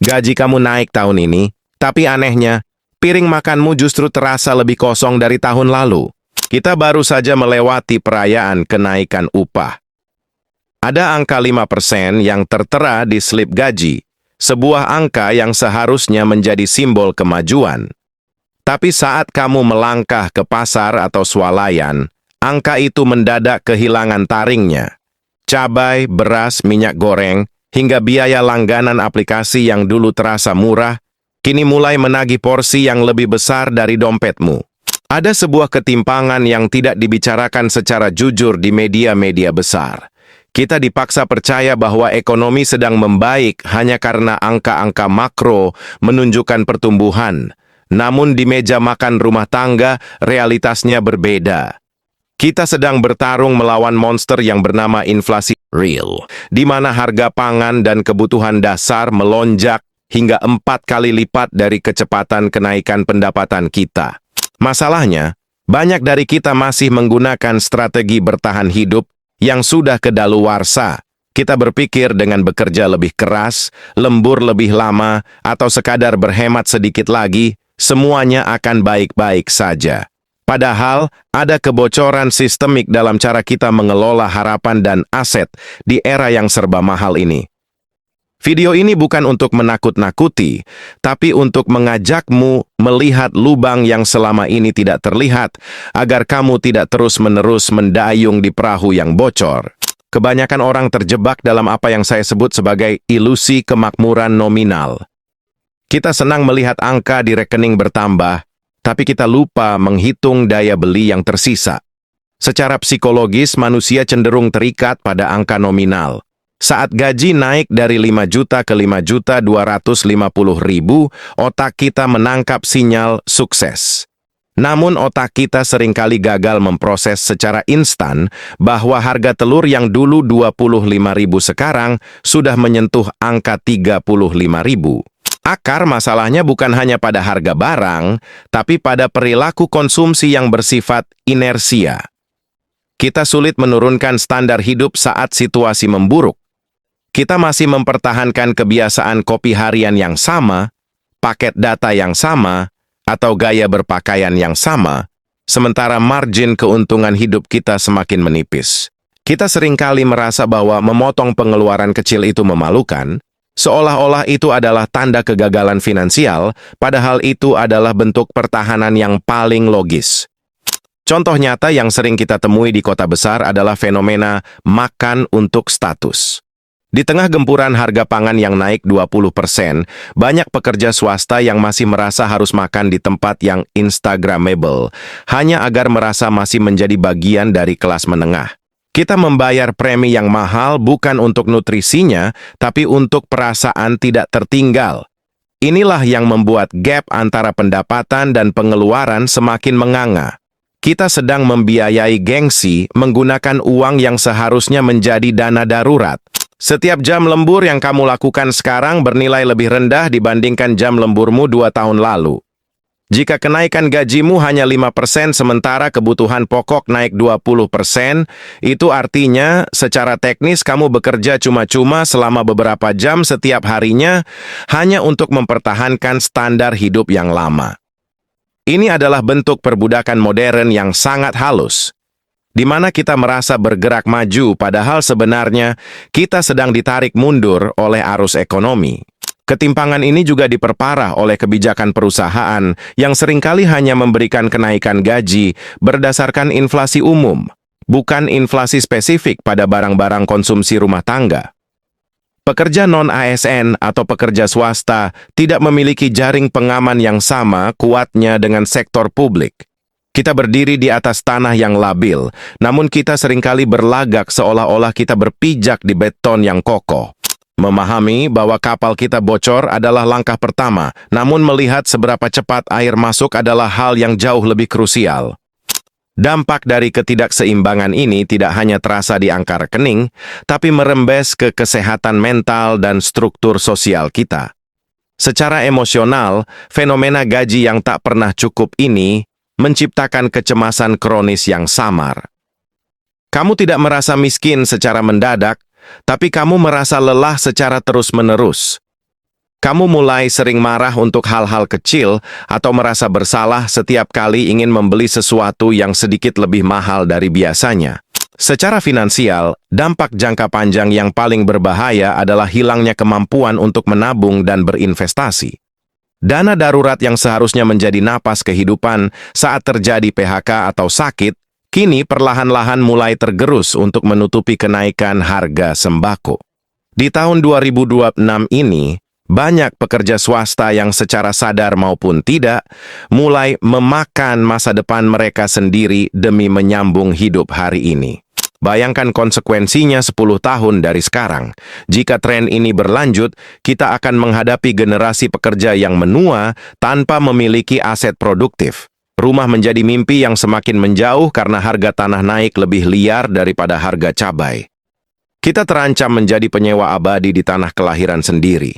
Gaji kamu naik tahun ini, tapi anehnya, piring makanmu justru terasa lebih kosong dari tahun lalu. Kita baru saja melewati perayaan kenaikan upah. Ada angka 5% yang tertera di slip gaji, sebuah angka yang seharusnya menjadi simbol kemajuan. Tapi saat kamu melangkah ke pasar atau swalayan, angka itu mendadak kehilangan taringnya. Cabai, beras, minyak goreng, hingga biaya langganan aplikasi yang dulu terasa murah, kini mulai menagih porsi yang lebih besar dari dompetmu. Ada sebuah ketimpangan yang tidak dibicarakan secara jujur di media-media besar. Kita dipaksa percaya bahwa ekonomi sedang membaik hanya karena angka-angka makro menunjukkan pertumbuhan. Namun di meja makan rumah tangga, realitasnya berbeda. Kita sedang bertarung melawan monster yang bernama inflasi real, di mana harga pangan dan kebutuhan dasar melonjak hingga 4 kali lipat dari kecepatan kenaikan pendapatan kita. Masalahnya, banyak dari kita masih menggunakan strategi bertahan hidup yang sudah kedaluarsa. Kita berpikir dengan bekerja lebih keras, lembur lebih lama, atau sekadar berhemat sedikit lagi, semuanya akan baik-baik saja. Padahal, ada kebocoran sistemik dalam cara kita mengelola harapan dan aset di era yang serba mahal ini. Video ini bukan untuk menakut-nakuti, tapi untuk mengajakmu melihat lubang yang selama ini tidak terlihat, agar kamu tidak terus-menerus mendayung di perahu yang bocor. Kebanyakan orang terjebak dalam apa yang saya sebut sebagai ilusi kemakmuran nominal. Kita senang melihat angka di rekening bertambah, tapi kita lupa menghitung daya beli yang tersisa. Secara psikologis, manusia cenderung terikat pada angka nominal. Saat gaji naik dari 5 juta ke 5.250.000, otak kita menangkap sinyal sukses. Namun otak kita seringkali gagal memproses secara instan bahwa harga telur yang dulu 25.000 sekarang sudah menyentuh angka 35.000. Akar masalahnya bukan hanya pada harga barang, tapi pada perilaku konsumsi yang bersifat inersia. Kita sulit menurunkan standar hidup saat situasi memburuk. Kita masih mempertahankan kebiasaan kopi harian yang sama, paket data yang sama, atau gaya berpakaian yang sama, sementara margin keuntungan hidup kita semakin menipis. Kita seringkali merasa bahwa memotong pengeluaran kecil itu memalukan, seolah-olah itu adalah tanda kegagalan finansial, padahal itu adalah bentuk pertahanan yang paling logis. Contoh nyata yang sering kita temui di kota besar adalah fenomena makan untuk status. Di tengah gempuran harga pangan yang naik 20%, banyak pekerja swasta yang masih merasa harus makan di tempat yang instagramable, hanya agar merasa masih menjadi bagian dari kelas menengah. Kita membayar premi yang mahal bukan untuk nutrisinya, tapi untuk perasaan tidak tertinggal. Inilah yang membuat gap antara pendapatan dan pengeluaran semakin menganga. Kita sedang membiayai gengsi menggunakan uang yang seharusnya menjadi dana darurat. Setiap jam lembur yang kamu lakukan sekarang bernilai lebih rendah dibandingkan jam lemburmu 2 tahun lalu. Jika kenaikan gajimu hanya 5% sementara kebutuhan pokok naik 20%, itu artinya secara teknis kamu bekerja cuma-cuma selama beberapa jam setiap harinya hanya untuk mempertahankan standar hidup yang lama. Ini adalah bentuk perbudakan modern yang sangat halus, di mana kita merasa bergerak maju padahal sebenarnya kita sedang ditarik mundur oleh arus ekonomi. Ketimpangan ini juga diperparah oleh kebijakan perusahaan yang seringkali hanya memberikan kenaikan gaji berdasarkan inflasi umum, bukan inflasi spesifik pada barang-barang konsumsi rumah tangga. Pekerja non-ASN atau pekerja swasta tidak memiliki jaring pengaman yang sama kuatnya dengan sektor publik. Kita berdiri di atas tanah yang labil, namun kita seringkali berlagak seolah-olah kita berpijak di beton yang kokoh. Memahami bahwa kapal kita bocor adalah langkah pertama, namun melihat seberapa cepat air masuk adalah hal yang jauh lebih krusial. Dampak dari ketidakseimbangan ini tidak hanya terasa di angka rekening, tapi merembes ke kesehatan mental dan struktur sosial kita. Secara emosional, fenomena gaji yang tak pernah cukup ini menciptakan kecemasan kronis yang samar. Kamu tidak merasa miskin secara mendadak, tapi kamu merasa lelah secara terus-menerus. Kamu mulai sering marah untuk hal-hal kecil atau merasa bersalah setiap kali ingin membeli sesuatu yang sedikit lebih mahal dari biasanya. Secara finansial, dampak jangka panjang yang paling berbahaya adalah hilangnya kemampuan untuk menabung dan berinvestasi. Dana darurat yang seharusnya menjadi napas kehidupan saat terjadi PHK atau sakit, kini perlahan-lahan mulai tergerus untuk menutupi kenaikan harga sembako. Di tahun 2026 ini, banyak pekerja swasta yang secara sadar maupun tidak mulai memakan masa depan mereka sendiri demi menyambung hidup hari ini. Bayangkan konsekuensinya 10 tahun dari sekarang. Jika tren ini berlanjut, kita akan menghadapi generasi pekerja yang menua tanpa memiliki aset produktif. Rumah menjadi mimpi yang semakin menjauh karena harga tanah naik lebih liar daripada harga cabai. Kita terancam menjadi penyewa abadi di tanah kelahiran sendiri.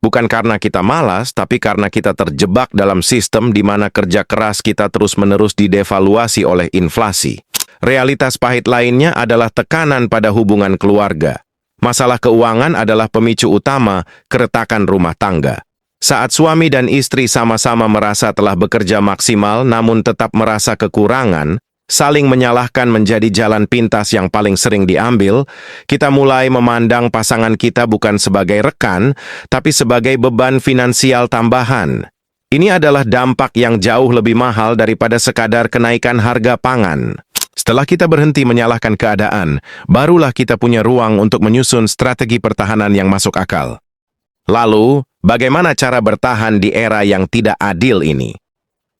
Bukan karena kita malas, tapi karena kita terjebak dalam sistem di mana kerja keras kita terus-menerus didevaluasi oleh inflasi. Realitas pahit lainnya adalah tekanan pada hubungan keluarga. Masalah keuangan adalah pemicu utama keretakan rumah tangga. Saat suami dan istri sama-sama merasa telah bekerja maksimal namun tetap merasa kekurangan, saling menyalahkan menjadi jalan pintas yang paling sering diambil, kita mulai memandang pasangan kita bukan sebagai rekan, tapi sebagai beban finansial tambahan. Ini adalah dampak yang jauh lebih mahal daripada sekadar kenaikan harga pangan. Setelah kita berhenti menyalahkan keadaan, barulah kita punya ruang untuk menyusun strategi pertahanan yang masuk akal. Lalu, bagaimana cara bertahan di era yang tidak adil ini?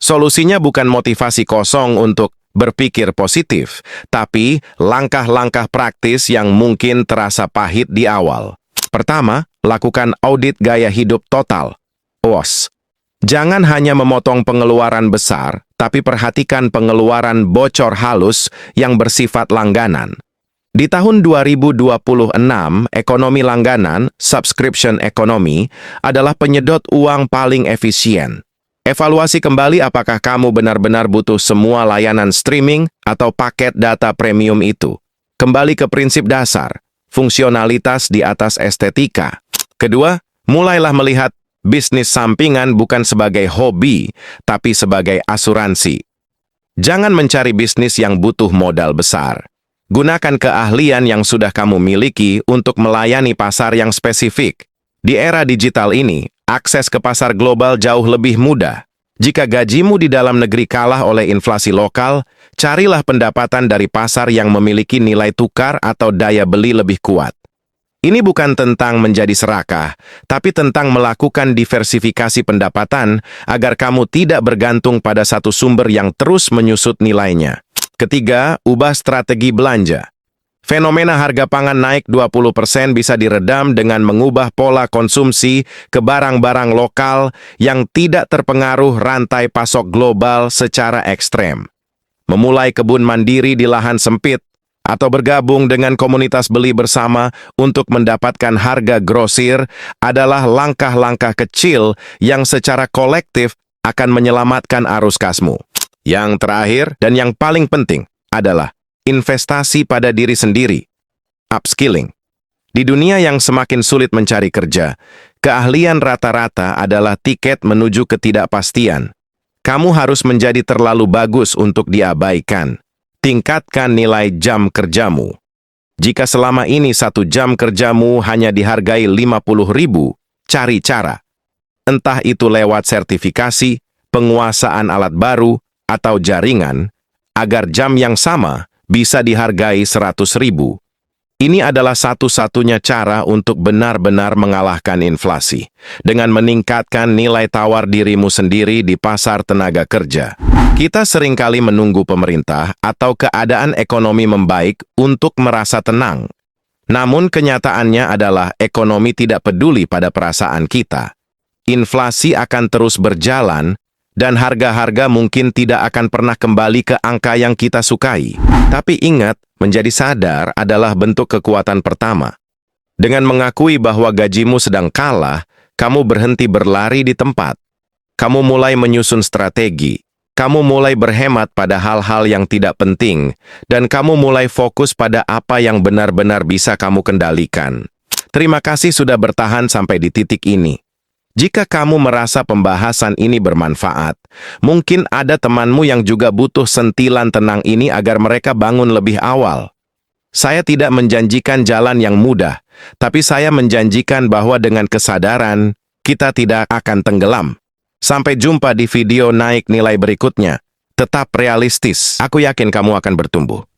Solusinya bukan motivasi kosong untuk berpikir positif, tapi langkah-langkah praktis yang mungkin terasa pahit di awal. Pertama, lakukan audit gaya hidup total. (OS). Jangan hanya memotong pengeluaran besar, tapi perhatikan pengeluaran bocor halus yang bersifat langganan. Di tahun 2026, ekonomi langganan, subscription economy, adalah penyedot uang paling efisien. Evaluasi kembali apakah kamu benar-benar butuh semua layanan streaming atau paket data premium itu. Kembali ke prinsip dasar, fungsionalitas di atas estetika. Kedua, mulailah melihat bisnis sampingan bukan sebagai hobi, tapi sebagai asuransi. Jangan mencari bisnis yang butuh modal besar. Gunakan keahlian yang sudah kamu miliki untuk melayani pasar yang spesifik. Di era digital ini, akses ke pasar global jauh lebih mudah. Jika gajimu di dalam negeri kalah oleh inflasi lokal, carilah pendapatan dari pasar yang memiliki nilai tukar atau daya beli lebih kuat. Ini bukan tentang menjadi serakah, tapi tentang melakukan diversifikasi pendapatan agar kamu tidak bergantung pada satu sumber yang terus menyusut nilainya. Ketiga, ubah strategi belanja. Fenomena harga pangan naik 20% bisa diredam dengan mengubah pola konsumsi ke barang-barang lokal yang tidak terpengaruh rantai pasok global secara ekstrem. Memulai kebun mandiri di lahan sempit atau bergabung dengan komunitas beli bersama untuk mendapatkan harga grosir adalah langkah-langkah kecil yang secara kolektif akan menyelamatkan arus kasmu. Yang terakhir dan yang paling penting adalah investasi pada diri sendiri, upskilling. Di dunia yang semakin sulit mencari kerja, keahlian rata-rata adalah tiket menuju ketidakpastian. Kamu harus menjadi terlalu bagus untuk diabaikan. Tingkatkan nilai jam kerjamu. Jika selama ini 1 jam kerjamu hanya dihargai 50.000, cari cara. Entah itu lewat sertifikasi, penguasaan alat baru, atau jaringan, agar jam yang sama bisa dihargai 100.000. Ini adalah satu-satunya cara untuk benar-benar mengalahkan inflasi, dengan meningkatkan nilai tawar dirimu sendiri di pasar tenaga kerja. Kita seringkali menunggu pemerintah atau keadaan ekonomi membaik untuk merasa tenang. Namun kenyataannya adalah ekonomi tidak peduli pada perasaan kita. Inflasi akan terus berjalan, dan harga-harga mungkin tidak akan pernah kembali ke angka yang kita sukai. Tapi ingat, menjadi sadar adalah bentuk kekuatan pertama. Dengan mengakui bahwa gajimu sedang kalah, kamu berhenti berlari di tempat. Kamu mulai menyusun strategi. Kamu mulai berhemat pada hal-hal yang tidak penting, dan kamu mulai fokus pada apa yang benar-benar bisa kamu kendalikan. Terima kasih sudah bertahan sampai di titik ini. Jika kamu merasa pembahasan ini bermanfaat, mungkin ada temanmu yang juga butuh sentilan tenang ini agar mereka bangun lebih awal. Saya tidak menjanjikan jalan yang mudah, tapi saya menjanjikan bahwa dengan kesadaran, kita tidak akan tenggelam. Sampai jumpa di video naik nilai berikutnya. Tetap realistis, aku yakin kamu akan bertumbuh.